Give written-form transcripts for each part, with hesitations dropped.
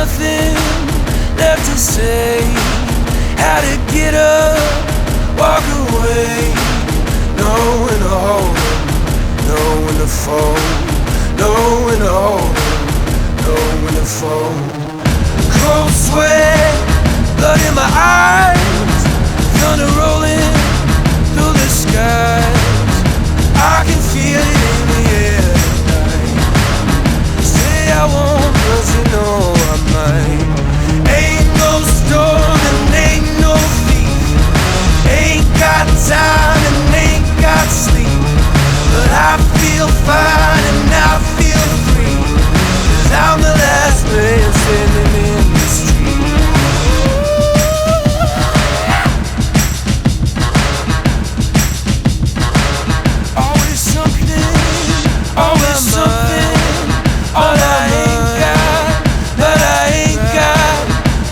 nothing left to say. How to get up, walk away. Know when to hold 'em, know when to fold. Know when to hold 'em, know when to fold. Cold sweat, blood in my eyes, thunder rolling through the skies. I can feel it in the air tonight. Say I won't, but you know I might. Ain't no storm and ain't no thief. Ain't got time and ain't got sleep. But I feel fine and I feel free. 'Cause I'm the last man standing in the street. Always something, always something. All I ain't got, but I ain't got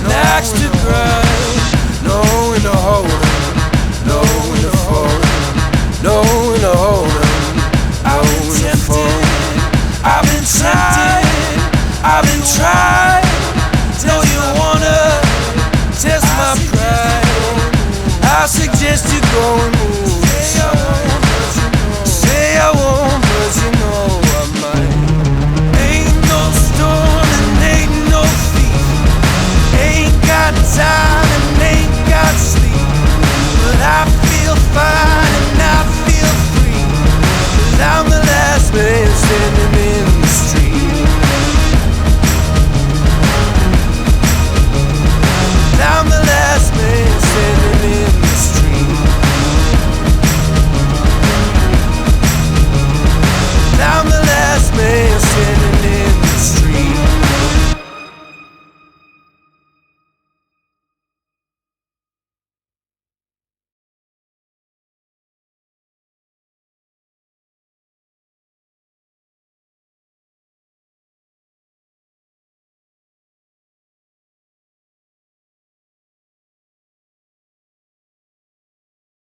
an axe to grind. Know when to hold 'em, know when to fold. Know when to hold 'em, know when to fold. I've been tempted, I've been tried. Know you wanna test my pride. I suggest you go and